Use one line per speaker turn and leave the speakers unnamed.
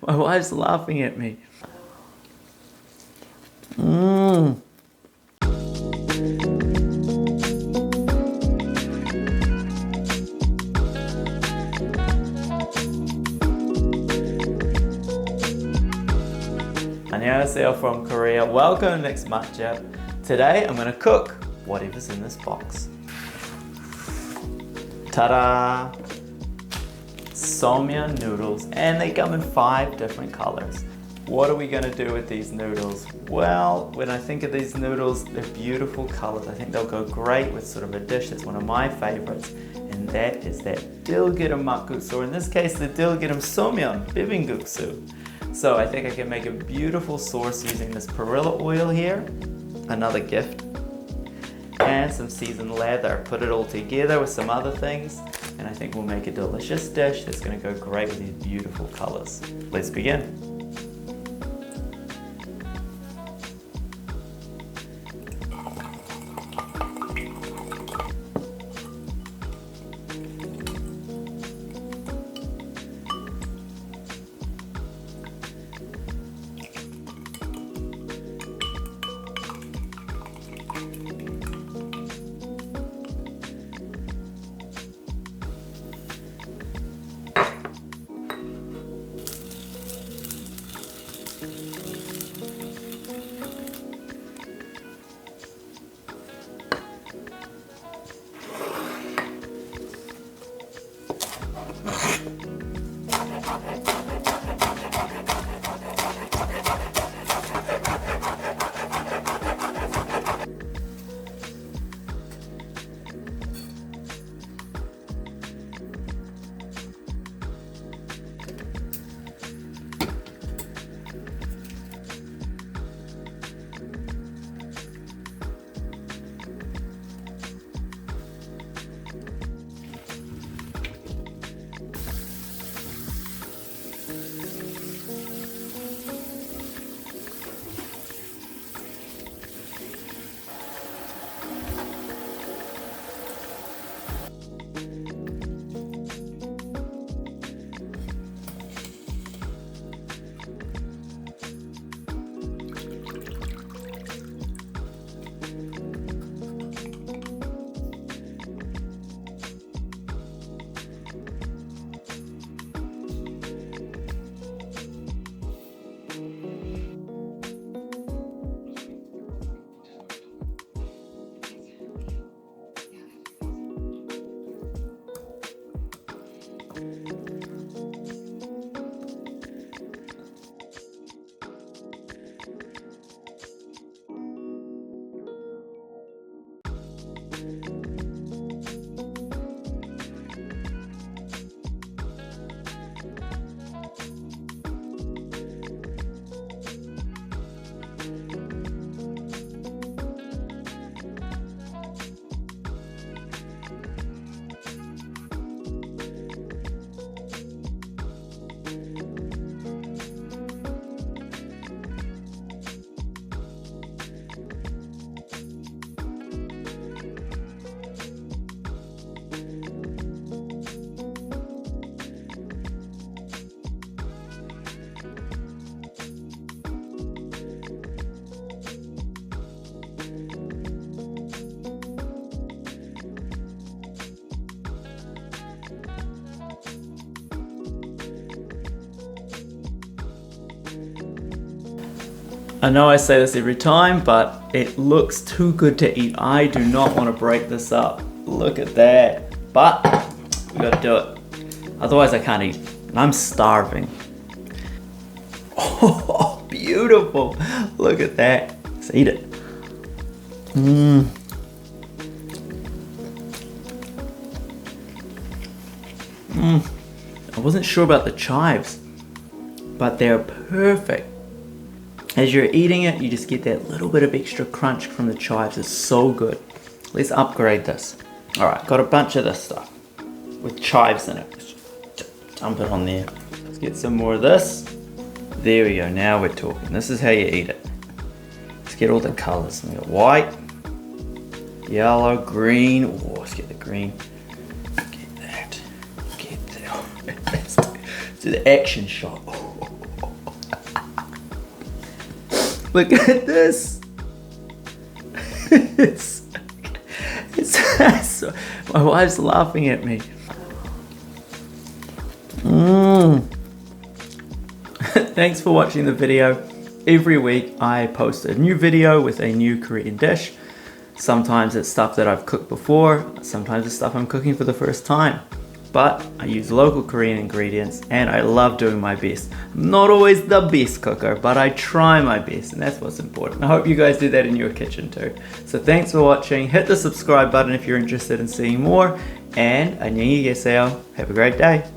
My wife's laughing at me. Annyeonghaseyo from Korea. Welcome to Next Matchup. Today I'm going to cook whatever's in this box. Ta-da! Somyeon noodles, and they come in 5 different colors. What are we going to do with these noodles? Well, when I think of these noodles, they're beautiful colors. I think they'll go great with sort of a dish that's one of my favorites, and that is that Dulgireum Bibim-myeon, or in this case, the Dulgireum Bibim-myeon. So I think I can make a beautiful sauce using this Perilla Oil here, another gift, and some seasoned leather. Put it all together with some other things, and I think we'll make a delicious dish that's going to go great with these beautiful colors. Let's begin. I know I say this every time, but it looks too good to eat. I do not want to break this up. Look at that. But we gotta do it. Otherwise I can't eat. I'm starving. Oh, beautiful. Look at that. Let's eat it. I wasn't sure about the chives, but they're perfect. As you're eating it, you just get that little bit of extra crunch from the chives. It's so good. Let's upgrade this. All right, got a bunch of this stuff with chives in it. Let's just dump it on there. Let's get some more of this. There we go, now we're talking. This is how you eat it. Let's get all the colors. We got white, yellow, green. Oh, let's get the green. Get that. Get that. Let's do the action shot. Look at this. it's my wife's laughing at me. Thanks for watching the video. Every week I post a new video with a new Korean dish. Sometimes it's stuff that I've cooked before, sometimes it's stuff I'm cooking for the first time. But I use local Korean ingredients and I love doing my best. I'm not always the best cooker, but I try my best, and that's what's important. I hope you guys do that in your kitchen too. So thanks for watching. Hit the subscribe button if you're interested in seeing more, and 안녕히 계세요. Have a great day.